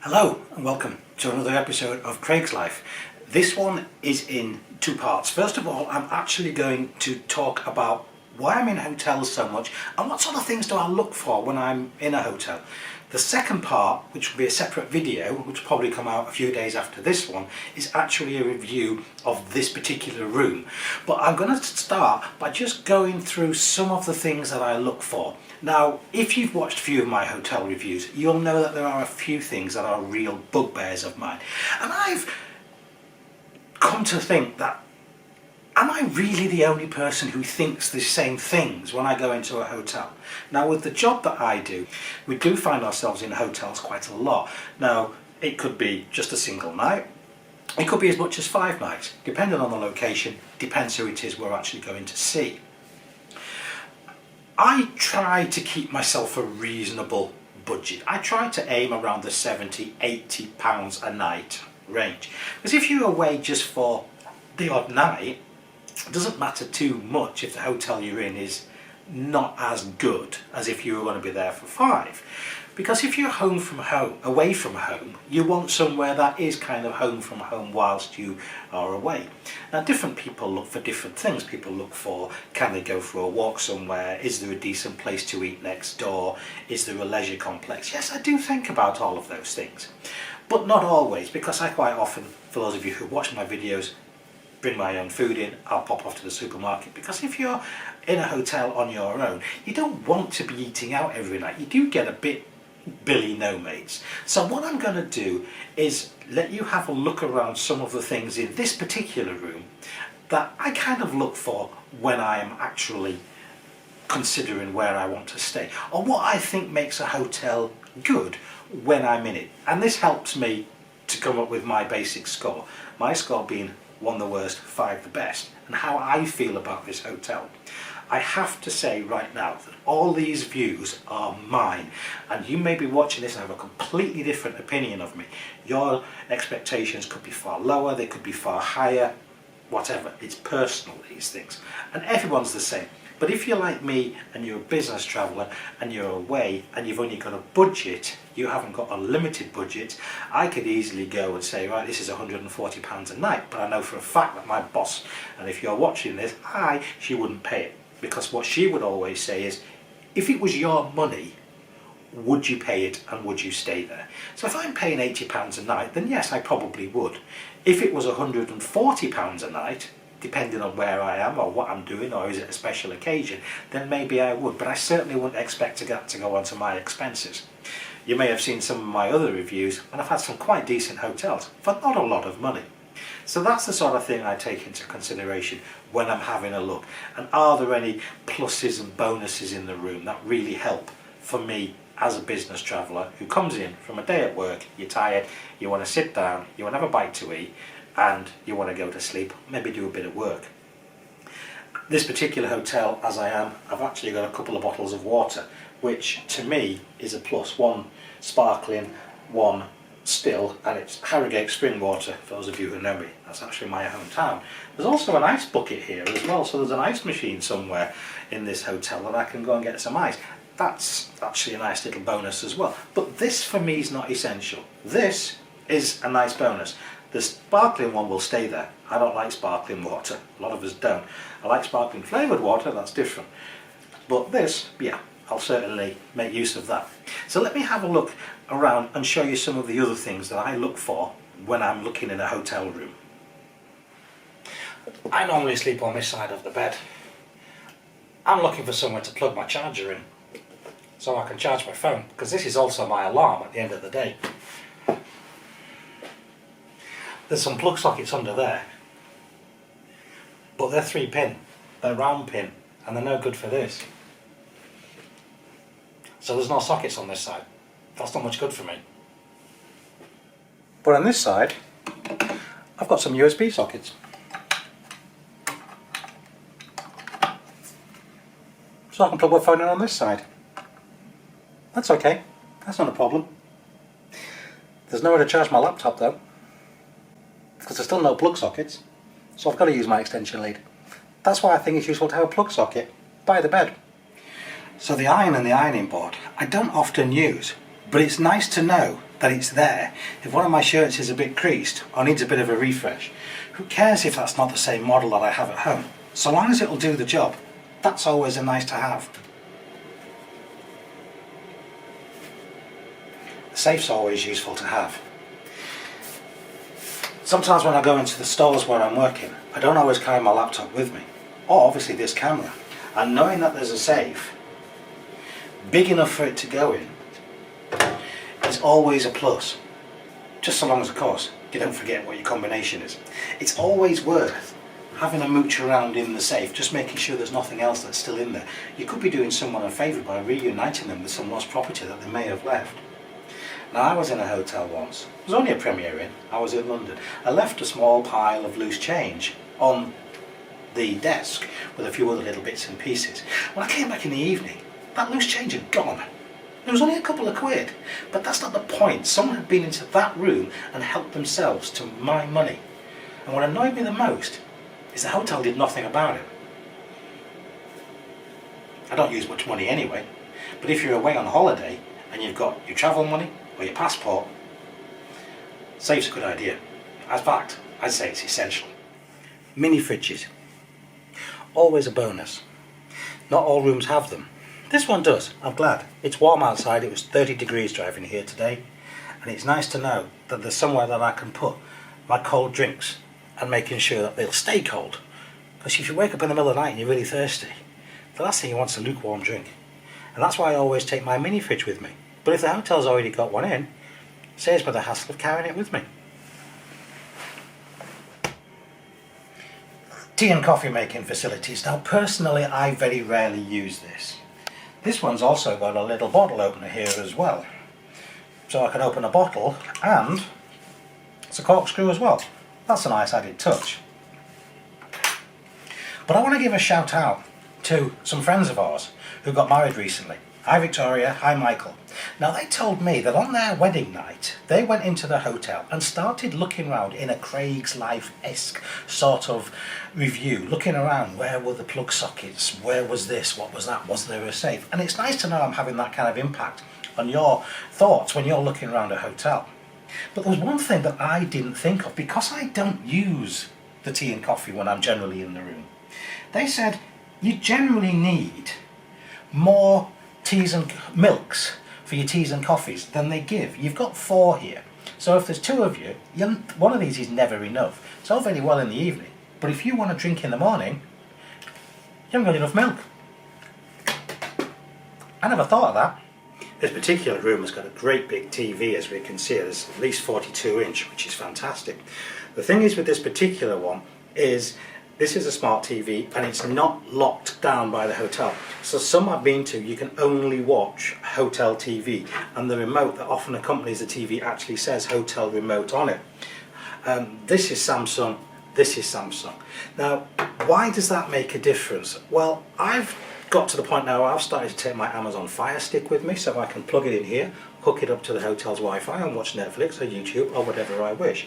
Hello and welcome to another episode of Craigslife. This one is in two parts. First of all, I'm actually going to talk about why I'm in hotels so much and what sort of things do I look for when I'm in a hotel. The second part, which will be a separate video, which will probably come out a few days after this one, is actually a review of this particular room. But I'm going to start by just going through some of the things that I look for. Now, if you've watched a few of my hotel reviews, you'll know that there are a few things that are real bugbears of mine. And I've come to think that, am I really the only person who thinks the same things when I go into a hotel? Now, with the job that I do, we do find ourselves in hotels quite a lot. Now, it could be just a single night. It could be as much as 5 nights, depending on the location, depends who it is we're actually going to see. I try to keep myself a reasonable budget. I try to aim around the £70–80 a night range. Because if you're away just for the odd night, it doesn't matter too much if the hotel you're in is not as good as if you were going to be there for 5. Because if you're away from home, you want somewhere that is kind of home from home whilst you are away. Now, different people look for different things. People look for, can they go for a walk somewhere? Is there a decent place to eat next door? Is there a leisure complex? Yes, I do think about all of those things. But not always, because I quite often, for those of you who watch my videos, bring my own food in, I'll pop off to the supermarket, because if you're in a hotel on your own, you don't want to be eating out every night. You do get a bit Billy no mates. So what I'm going to do is let you have a look around some of the things in this particular room that I kind of look for when I am actually considering where I want to stay, or what I think makes a hotel good when I'm in it. And this helps me to come up with my basic score. My score being 1 the worst, 5 the best, and how I feel about this hotel. I have to say right now that all these views are mine, and you may be watching this and have a completely different opinion of me. Your expectations could be far lower, they could be far higher, whatever. It's personal, these things, and everyone's the same. But if you're like me and you're a business traveller and you're away and you've only got a budget, you haven't got a limited budget, I could easily go and say, right, this is £140 a night, but I know for a fact that my boss, and if you're watching this, she wouldn't pay it. Because what she would always say is, if it was your money, would you pay it and would you stay there? So if I'm paying £80 a night, then yes, I probably would. If it was £140 a night, depending on where I am or what I'm doing, or is it a special occasion, then maybe I would, but I certainly wouldn't expect that to go onto my expenses. You may have seen some of my other reviews, and I've had some quite decent hotels for not a lot of money. So that's the sort of thing I take into consideration when I'm having a look. And are there any pluses and bonuses in the room that really help for me as a business traveller who comes in from a day at work, you're tired, you want to sit down, you want to have a bite to eat, and you want to go to sleep, maybe do a bit of work. This particular hotel, as I am, I've actually got a couple of bottles of water, which to me is a plus. One sparkling, one still, and it's Harrogate spring water, for those of you who know me. That's actually my hometown. There's also an ice bucket here as well, so there's an ice machine somewhere in this hotel that I can go and get some ice. That's actually a nice little bonus as well. But this for me is not essential. This is a nice bonus. The sparkling one will stay there. I don't like sparkling water. A lot of us don't. I like sparkling flavoured water, that's different. But this, yeah, I'll certainly make use of that. So let me have a look around and show you some of the other things that I look for when I'm looking in a hotel room. I normally sleep on this side of the bed. I'm looking for somewhere to plug my charger in so I can charge my phone, because this is also my alarm at the end of the day. There's some plug sockets under there, but they're 3-pin, they're round pin, and they're no good for this. So there's no sockets on this side. That's not much good for me. But on this side, I've got some USB sockets. So I can plug my phone in on this side. That's okay, that's not a problem. There's nowhere to charge my laptop though, because there's still no plug sockets, so I've got to use my extension lead. That's why I think it's useful to have a plug socket by the bed. So the iron and the ironing board I don't often use, but it's nice to know that it's there. If one of my shirts is a bit creased or needs a bit of a refresh, who cares if that's not the same model that I have at home? So long as it'll do the job, that's always a nice to have. The safe's always useful to have. Sometimes when I go into the stores where I'm working, I don't always carry my laptop with me, or obviously this camera. And knowing that there's a safe big enough for it to go in is always a plus. Just so long as, of course, you don't forget what your combination is. It's always worth having a mooch around in the safe, just making sure there's nothing else that's still in there. You could be doing someone a favour by reuniting them with some lost property that they may have left. Now, I was in a hotel once. It was only a Premier Inn. I was in London. I left a small pile of loose change on the desk with a few other little bits and pieces. When I came back in the evening, that loose change had gone. There was only a couple of quid, but that's not the point. Someone had been into that room and helped themselves to my money. And what annoyed me the most is the hotel did nothing about it. I don't use much money anyway, but if you're away on holiday and you've got your travel money or your passport, safe's a good idea. In fact, I'd say it's essential. Mini fridges, always a bonus. Not all rooms have them. This one does, I'm glad. It's warm outside, it was 30 degrees driving here today, and it's nice to know that there's somewhere that I can put my cold drinks and making sure that they'll stay cold. Because if you wake up in the middle of the night and you're really thirsty, the last thing you want is a lukewarm drink. And that's why I always take my mini fridge with me. But if the hotel's already got one in, it saves me the hassle of carrying it with me. Tea and coffee making facilities. Now personally I very rarely use this. This one's also got a little bottle opener here as well. So I can open a bottle, and it's a corkscrew as well. That's a nice added touch. But I want to give a shout out to some friends of ours who got married recently. Hi Victoria, hi Michael. Now they told me that on their wedding night they went into the hotel and started looking around in a Craigslife-esque sort of review, looking around, where were the plug sockets, where was this, what was that, was there a safe? And it's nice to know I'm having that kind of impact on your thoughts when you're looking around a hotel. But there's one thing that I didn't think of, because I don't use the tea and coffee when I'm generally in the room. They said you generally need more teas and milks for your teas and coffees than they give. You've got 4 here, so if there's 2 of you, one of these is never enough. It's all very well in the evening, but if you want to drink in the morning, you haven't got enough milk. I never thought of that. This particular room has got a great big TV, as we can see. It's at least 42 inch, which is fantastic. The thing is with this particular one is this is a smart TV and it's not locked down by the hotel. So some I've been to, you can only watch hotel TV, and the remote that often accompanies the TV actually says hotel remote on it. This is Samsung, this is Samsung. Now, why does that make a difference? Well, I've got to the point now where I've started to take my Amazon Fire Stick with me, so I can plug it in here, hook it up to the hotel's Wi-Fi and watch Netflix or YouTube or whatever I wish.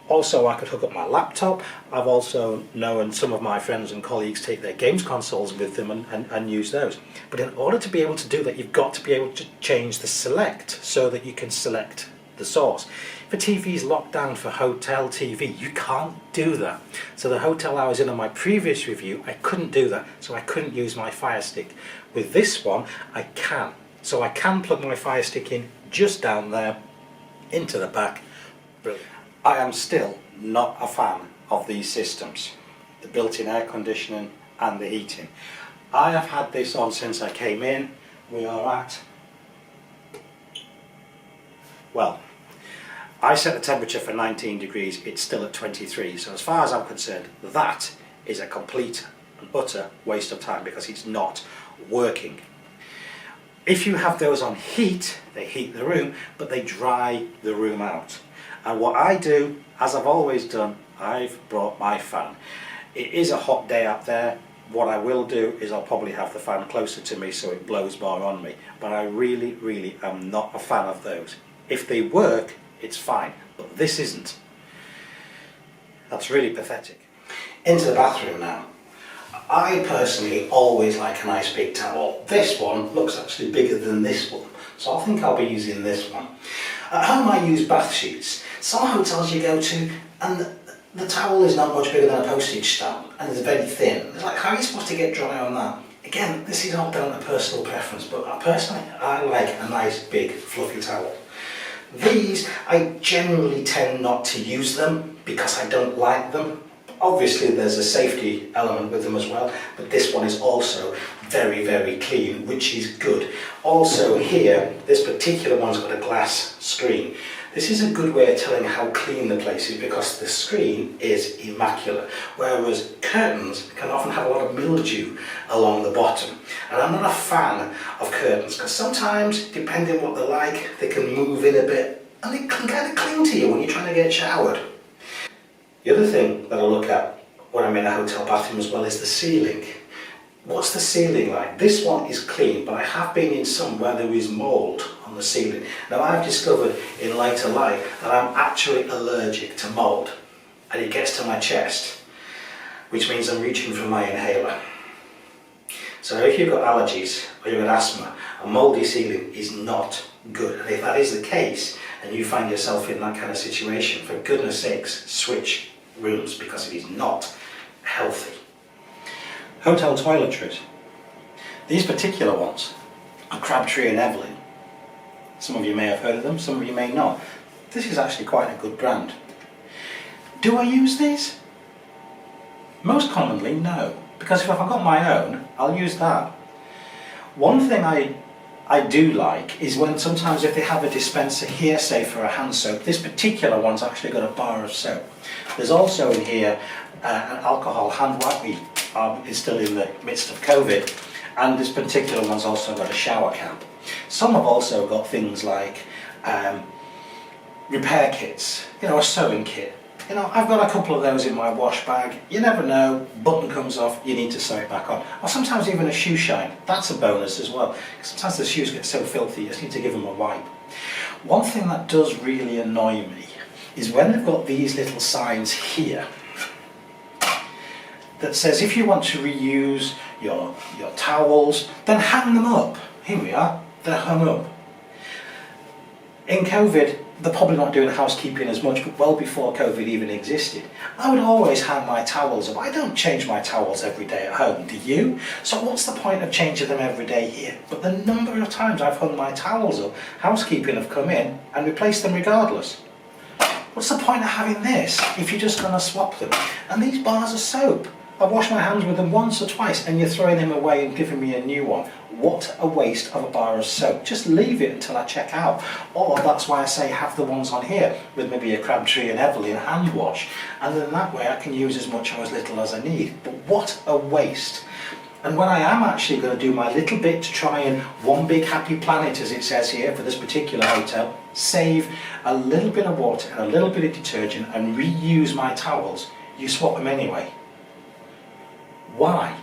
Also, I could hook up my laptop. I've also known some of my friends and colleagues take their games consoles with them and use those. But in order to be able to do that, you've got to be able to change the select so that you can select the source. If a TV is locked down for hotel TV, you can't do that. So the hotel I was in on my previous review, I couldn't do that. So I couldn't use my Fire Stick. With this one, I can. So I can plug my Fire Stick in just down there, into the back. Brilliant. I am still not a fan of these systems, the built-in air conditioning and the heating. I have had this on since I came in. We are at, well, I set the temperature for 19 degrees, it's still at 23, so as far as I'm concerned, that is a complete and utter waste of time because it's not working. If you have those on heat, they heat the room, but they dry the room out. And what I do, as I've always done, I've brought my fan. It is a hot day out there. What I will do is I'll probably have the fan closer to me so it blows more on me. But I really, really am not a fan of those. If they work, it's fine, but this isn't. That's really pathetic. Into the bathroom now. I personally always like a nice big towel. This one looks actually bigger than this one, so I think I'll be using this one. At home I use bath sheets. Some hotels you go to and the towel is not much bigger than a postage stamp and it's very thin. It's like, how are you supposed to get dry on that? Again, this is all down to personal preference, but personally I like a nice big fluffy towel. These, I generally tend not to use them because I don't like them. Obviously there's a safety element with them as well, but this one is also very, very clean, which is good. Also here, this particular one's got a glass screen. This is a good way of telling how clean the place is because the screen is immaculate, whereas curtains can often have a lot of mildew along the bottom. And I'm not a fan of curtains because sometimes, depending what they're like, they can move in a bit and they can kind of cling to you when you're trying to get showered. The other thing that I look at when I'm in a hotel bathroom as well is the ceiling. What's the ceiling like? This one is clean, but I have been in some where there is mould on the ceiling. Now I've discovered in later life that I'm actually allergic to mould and it gets to my chest, which means I'm reaching for my inhaler. So if you've got allergies or you've got asthma, a mouldy ceiling is not good. And if that is the case and you find yourself in that kind of situation, for goodness sakes, switch rooms because it is not healthy. Hotel toiletries. These particular ones are Crabtree and Evelyn. Some of you may have heard of them, some of you may not. This is actually quite a good brand. Do I use these? Most commonly, no. Because if I've got my own, I'll use that. One thing I do like is when sometimes if they have a dispenser here, say for a hand soap, this particular one's actually got a bar of soap. There's also in here an alcohol hand wipe. We are still in the midst of COVID, and this particular one's also got a shower cap. Some have also got things like repair kits, you know, a sewing kit. You know, I've got a couple of those in my wash bag. You never know, button comes off, you need to sew it back on. Or sometimes even a shoe shine, that's a bonus as well. Sometimes the shoes get so filthy, you just need to give them a wipe. One thing that does really annoy me is when they've got these little signs here that says if you want to reuse your towels, then hang them up. Here we are, they're hung up. In COVID, they're probably not doing housekeeping as much, but well before COVID even existed, I would always hang my towels up. I don't change my towels every day at home, do you? So what's the point of changing them every day here? But the number of times I've hung my towels up, housekeeping have come in and replaced them regardless. What's the point of having this if you're just going to swap them? And these bars of soap, I've washed my hands with them once or twice and you're throwing them away and giving me a new one. What a waste of a bar of soap. Just leave it until I check out. Or that's why I say have the ones on here with maybe a Crabtree and Evelyn hand wash. And then that way I can use as much or as little as I need. But what a waste. And when I am actually going to do my little bit to try and one big happy planet, as it says here for this particular hotel, save a little bit of water and a little bit of detergent and reuse my towels, you swap them anyway. Why?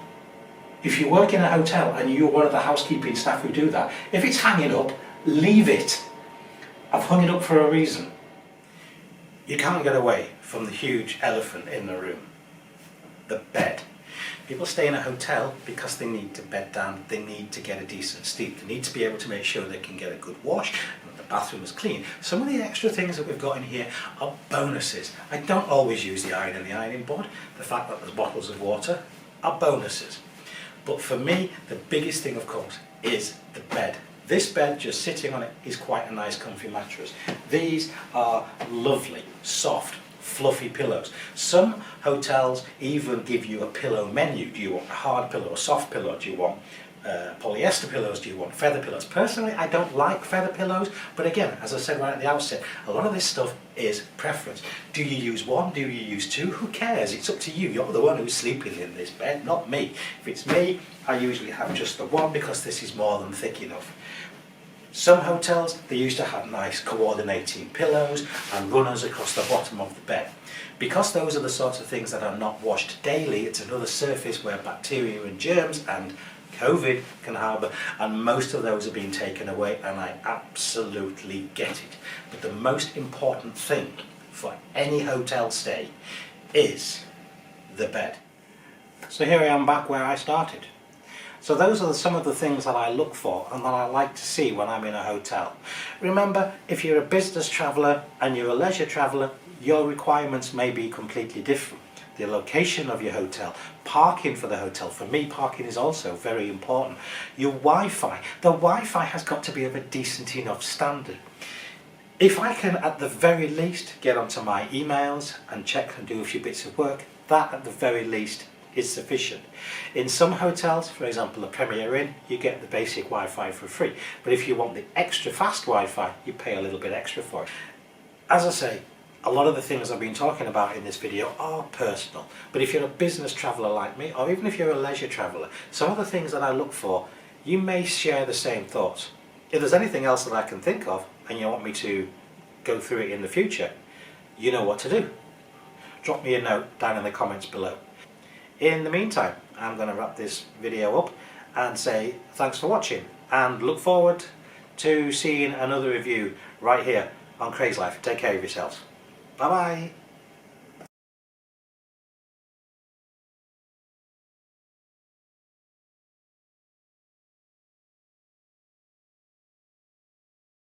If you work in a hotel and you're one of the housekeeping staff who do that, if it's hanging up, leave it. I've hung it up for a reason. You can't get away from the huge elephant in the room, the bed. People stay in a hotel because they need to bed down, they need to get a decent sleep, they need to be able to make sure they can get a good wash, and the bathroom is clean. Some of the extra things that we've got in here are bonuses. I don't always use the iron and the ironing board. The fact that there's bottles of water are bonuses. But for me, the biggest thing, of course, is the bed. This bed, just sitting on it, is quite a nice comfy mattress. These are lovely, soft, fluffy pillows. Some hotels even give you a pillow menu. Do you want a hard pillow, a soft pillow? Do you want polyester pillows? Do you want feather pillows? Personally, I don't like feather pillows, but again, as I said right at the outset, a lot of this stuff is preference. Do you use one? Do you use two? Who cares? It's up to you. You're the one who's sleeping in this bed, not me. If it's me, I usually have just the one because this is more than thick enough. Some hotels, they used to have nice coordinating pillows and runners across the bottom of the bed. Because those are the sorts of things that are not washed daily, it's another surface where bacteria and germs and COVID can harbour, and most of those are being taken away, and I absolutely get it. But the most important thing for any hotel stay is the bed. So here I am back where I started. So those are some of the things that I look for and that I like to see when I'm in a hotel. Remember, if you're a business traveller and you're a leisure traveller, your requirements may be completely different. The location of your hotel, parking for the hotel. For me, parking is also very important. Your Wi-Fi. The Wi-Fi has got to be of a decent enough standard. If I can at the very least get onto my emails and check and do a few bits of work, that at the very least is sufficient. In some hotels, for example the Premier Inn, you get the basic Wi-Fi for free. But if you want the extra fast Wi-Fi, you pay a little bit extra for it. As I say, a lot of the things I've been talking about in this video are personal. But if you're a business traveller like me, or even if you're a leisure traveller, some of the things that I look for, you may share the same thoughts. If there's anything else that I can think of, and you want me to go through it in the future, you know what to do. Drop me a note down in the comments below. In the meantime, I'm going to wrap this video up and say thanks for watching and look forward to seeing another review right here on Craigslife. Take care of yourselves. Bye bye.